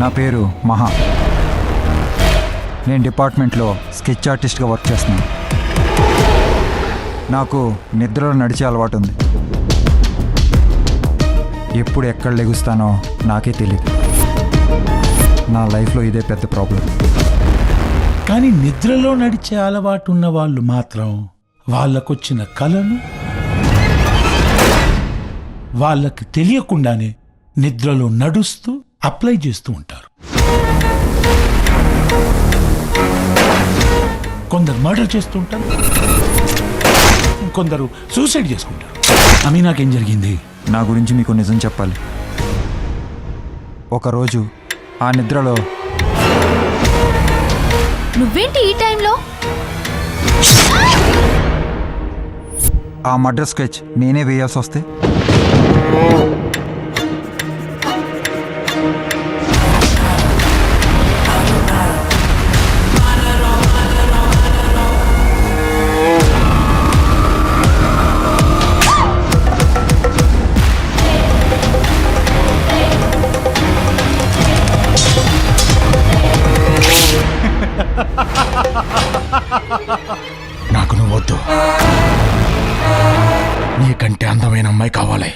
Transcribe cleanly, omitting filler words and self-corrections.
నా పేరు మహా. నేను డిపార్ట్మెంట్లో స్కెచ్ ఆర్టిస్ట్గా వర్క్ చేస్తున్నాను. నాకు నిద్రలో నడిచే అలవాటు ఉంది. ఎప్పుడు ఎక్కడ లెగుస్తానో నాకే తెలియదు. నా లైఫ్లో ఇదే పెద్ద ప్రాబ్లం. కానీ నిద్రలో నడిచే అలవాటు ఉన్న వాళ్ళు మాత్రం వాళ్ళకొచ్చిన కలను వాళ్ళకి తెలియకుండానే నిద్రలో నడుస్తూ అప్లై చేస్తూ ఉంటారు. కొందరు మర్డర్ చేస్తూ ఉంటారు, కొందరు సూసైడ్ చేసుకుంటారు. అమీనాకేం జరిగింది? నా గురించి మీకు నిజం చెప్పాలి. ఒకరోజు ఆ నిద్రలో నువ్వేంటి ఈ టైంలో? ఆ మర్డర్ స్కెచ్ నేనే వేయాల్సి వస్తే నాకు నువ్వు వద్దు, నీకంటే అందమైన అమ్మాయి కావాలి.